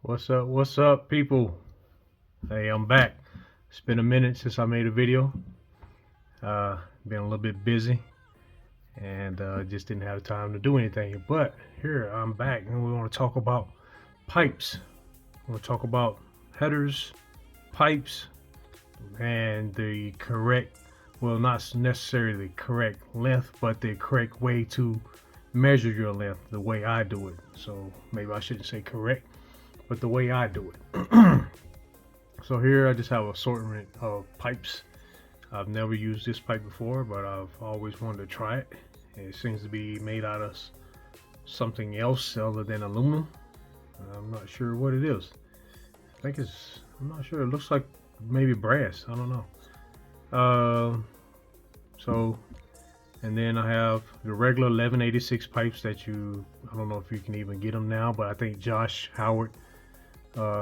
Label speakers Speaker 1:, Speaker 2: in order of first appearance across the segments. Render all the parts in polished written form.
Speaker 1: What's up, people? Hey, I'm back. It's been a minute since I made a video. Been a little bit busy and just didn't have time to do anything. But here I'm back, and we want to talk about pipes. We want to talk about headers, pipes, and the correct, well, not necessarily the correct length, but the correct way to measure your length, the way I do it. So maybe I shouldn't say correct, but the way I do it. So here I just have an assortment of pipes. I've never used this pipe before, but I've always wanted to try it. It seems to be made out of something else other than aluminum. I'm not sure what it is. I'm not sure. It looks like maybe brass. I don't know. And then I have the regular 1186 pipes that I don't know if you can even get them now, but I think Josh Howard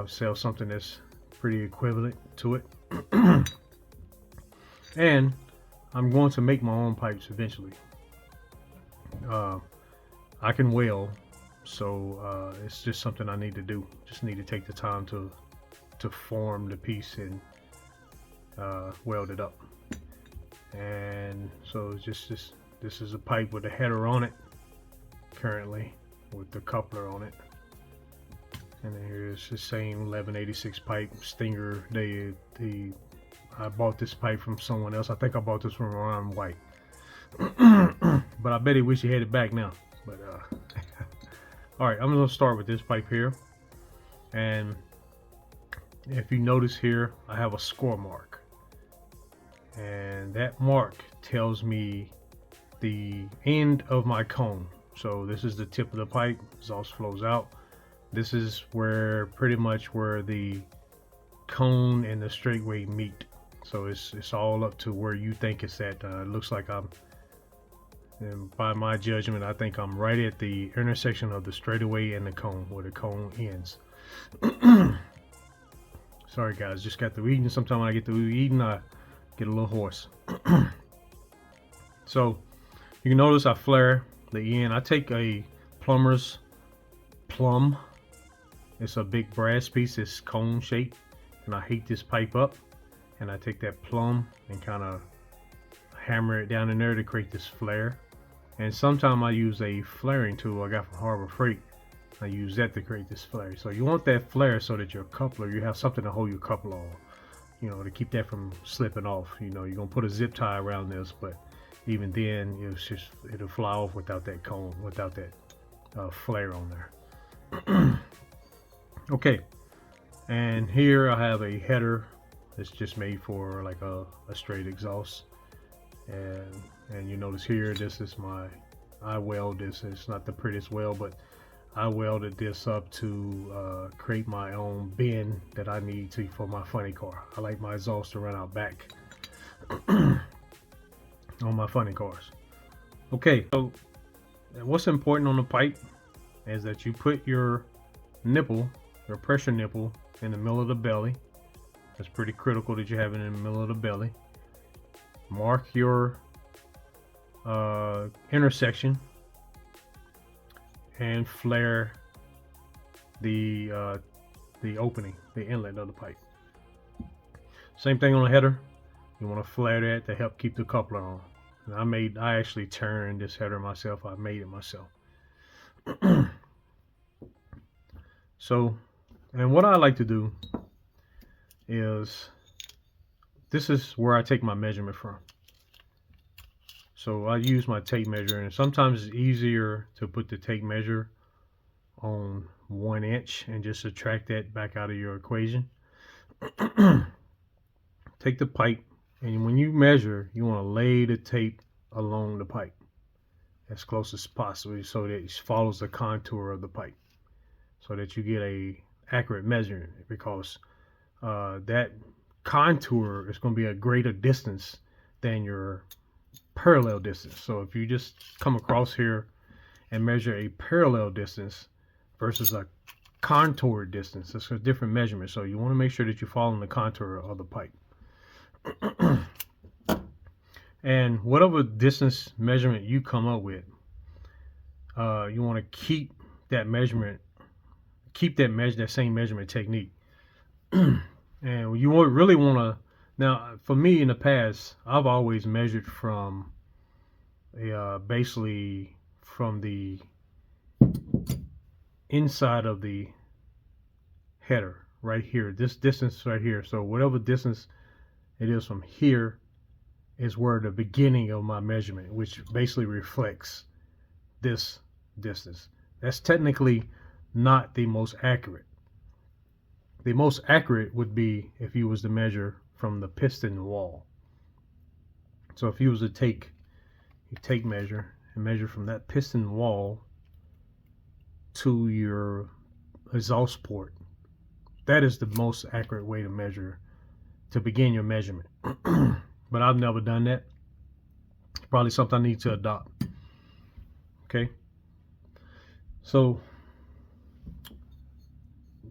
Speaker 1: sells something that's pretty equivalent to it. And I'm going to make my own pipes eventually. I can weld, so it's just something I need to do. Just need to take the time to form the piece and weld it up. And so it's just this is a pipe with a header on it currently, with the coupler on it. And then here's the same 1186 pipe Stinger. I bought this pipe from someone else. I think I bought this from Ron White. But I bet he wish he had it back now. But all right, I'm gonna start with this pipe here. And if you notice here, I have a score mark. And that mark tells me the end of my cone. So this is the tip of the pipe. Exhaust flows out. This is pretty much where the cone and the straightaway meet. So it's all up to where you think it's at. It looks like and by my judgment, I think I'm right at the intersection of the straightaway and the cone, where the cone ends. Sorry guys, just got through eating. Sometimes when I get through eating, I get a little hoarse. So you can notice I flare the end. I take a plumber's plumb. It's a big brass piece. It's cone shaped, and I heat this pipe up, and I take that plumb and kind of hammer it down in there to create this flare. And sometimes I use a flaring tool I got from Harbor Freight. I use that to create this flare. So you want that flare so that your coupler, you have something to hold your coupler on, to keep that from slipping off. You're gonna put a zip tie around this, but even then it'll fly off without that cone, without that flare on there. Okay, and here I have a header that's just made for like a straight exhaust. And you notice here, I weld this. It's not the prettiest weld, but I welded this up to create my own bin that I need for my funny car. I like my exhaust to run out back on my funny cars. Okay, so what's important on the pipe is that you put your nipple, your pressure nipple, in the middle of the belly. That's pretty critical that you have it in the middle of the belly. Mark your intersection and flare the opening, the inlet of the pipe. Same thing on the header. You want to flare that to help keep the coupler on. And I actually turned this header myself. I made it myself. So, and what I like to do is, this is where I take my measurement from. So I use my tape measure, and sometimes it's easier to put the tape measure on 1 inch and just subtract that back out of your equation. Take the pipe, and when you measure, you want to lay the tape along the pipe as close as possible so that it follows the contour of the pipe, so that you get a accurate measurement, because that contour is going to be a greater distance than your parallel distance. So if you just come across here and measure a parallel distance versus a contour distance, it's a different measurement. So you want to make sure that you're following the contour of the pipe. And whatever distance measurement you come up with, you want to keep that measurement keep that same measurement technique. And you really want to. Now, for me in the past, I've always measured from basically from the inside of the header right here, this distance right here. So whatever distance it is from here is where the beginning of my measurement, which basically reflects this distance. That's technically not the most accurate. The most accurate would be if you was to measure from the piston wall. So if you was to take measure and measure from that piston wall to your exhaust port, that is the most accurate way to measure, to begin your measurement. But I've never done that. It's probably something I need to adopt. Okay, so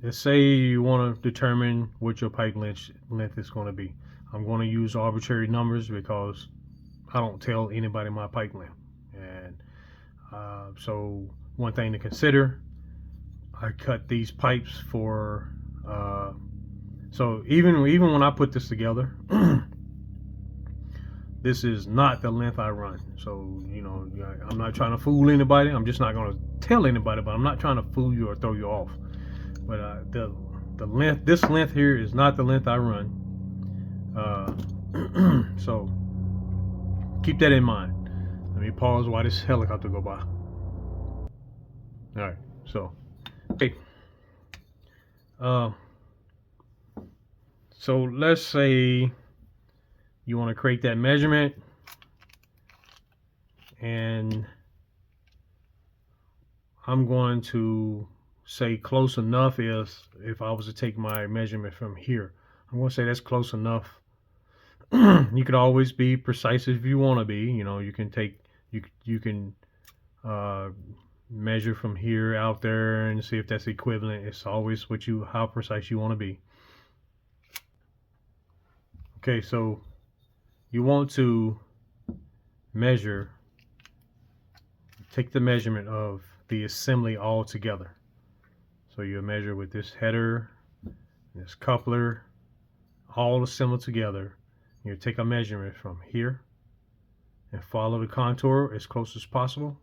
Speaker 1: let's say you want to determine what your pipe length is going to be. I'm going to use arbitrary numbers because I don't tell anybody my pipe length. And so one thing to consider, I cut these pipes for so even when I put this together, this is not the length I run. So, you know, I'm not trying to fool anybody. I'm just not going to tell anybody, but I'm not trying to fool you or throw you off. But the length, this length here is not the length I run. So keep that in mind. Let me pause while this helicopter go by. All right, so okay. So let's say you want to create that measurement, and I'm going to say close enough is, if I was to take my measurement from here, I'm going to say that's close enough. You could always be precise if you want to be. You know, you can take you can measure from here out there and see if that's equivalent. It's always how precise you want to be. Okay, so you want to measure, take the measurement of the assembly all together. So you measure with this header, this coupler, all assembled together. You take a measurement from here and follow the contour as close as possible,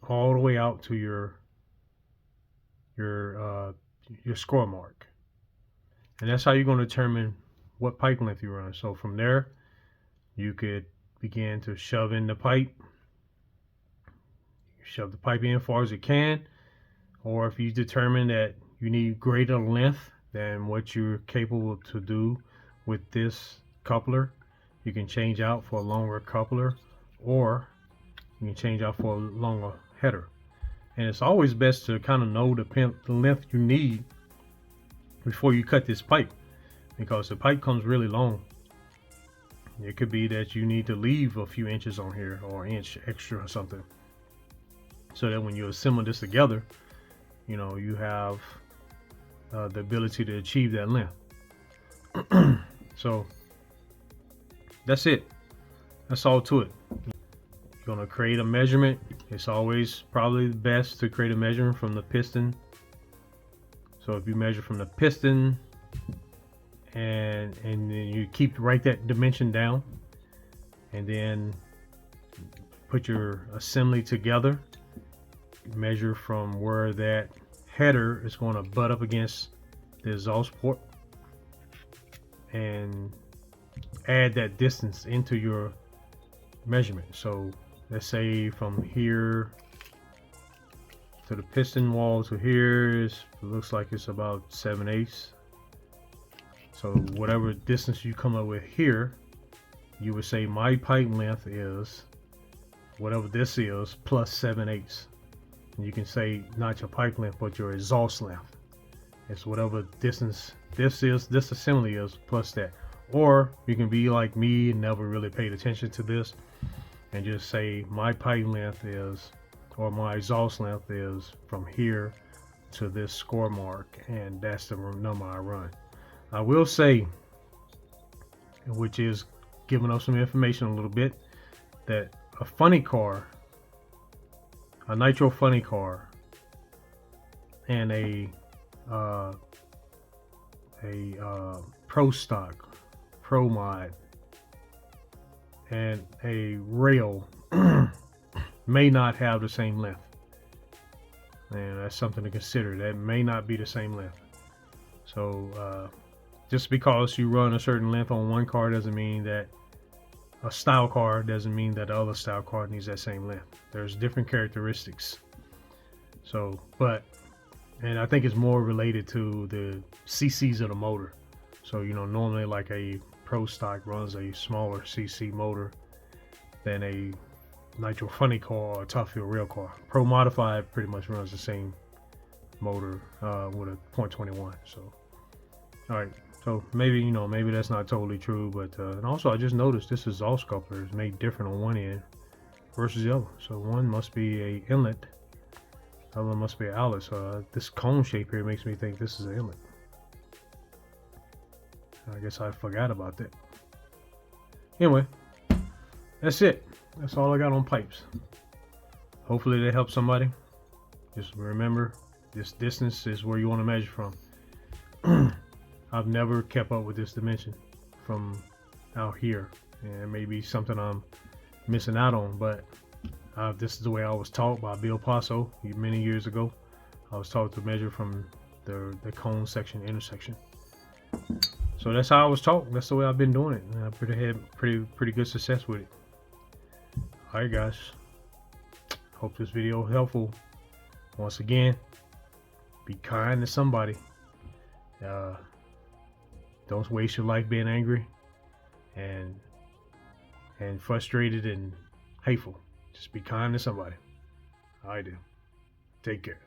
Speaker 1: all the way out to your score mark. And that's how you're going to determine what pipe length you run. So from there, you could begin to shove in the pipe. Shove the pipe in as far as it can, or if you determine that you need greater length than what you're capable to do with this coupler, you can change out for a longer coupler, or you can change out for a longer header. And it's always best to kind of know the length you need before you cut this pipe, because the pipe comes really long. It could be that you need to leave a few inches on here, or an inch extra or something, so that when you assemble this together, you know, you have the ability to achieve that length. So that's it. That's all to it. You're going to create a measurement. It's always probably best to create a measurement from the piston. So if you measure from the piston, and then you write that dimension down, and then put your assembly together, measure from where that header is going to butt up against the exhaust port, and add that distance into your measurement. So let's say from here to the piston wall to here looks like it's about 7/8. So whatever distance you come up with here, you would say my pipe length is whatever this is plus 7/8. And you can say not your pipe length, but your exhaust length. It's whatever distance this assembly is plus that. Or you can be like me and never really paid attention to this and just say my pipe length is, or my exhaust length is from here to this score mark, and that's the number I run. I will say, which is giving us some information a little bit, that a funny car, a Nitro funny car, and a a pro stock, pro mod, and a rail may not have the same length. And that's something to consider. That may not be the same length. So just because you run a certain length on one car doesn't mean that a style car doesn't mean that the other style car needs that same length. There's different characteristics. So, and I think it's more related to the CCs of the motor. So, normally like a pro stock runs a smaller CC motor than a Nitro funny car or a top fuel real car. Pro modified pretty much runs the same motor with a .21. So, all right. So maybe maybe that's not totally true, but and also I just noticed this exhaust coupler is made different on one end versus the other. So one must be a inlet, the other must be an outlet. So this cone shape here makes me think this is an inlet. I guess I forgot about that. Anyway, that's it. That's all I got on pipes. Hopefully they help somebody. Just remember, this distance is where you want to measure from. I've never kept up with this dimension from out here, and it may be something I'm missing out on, but this is the way I was taught by Bill Paso many years ago. I was taught to measure from the cone section intersection. So that's how I was taught. That's the way I've been doing it, and I've had pretty good success with it. All right, guys. Hope this video was helpful. Once again, be kind to somebody. Don't waste your life being angry and frustrated and hateful. Just be kind to somebody. All right, then. Take care.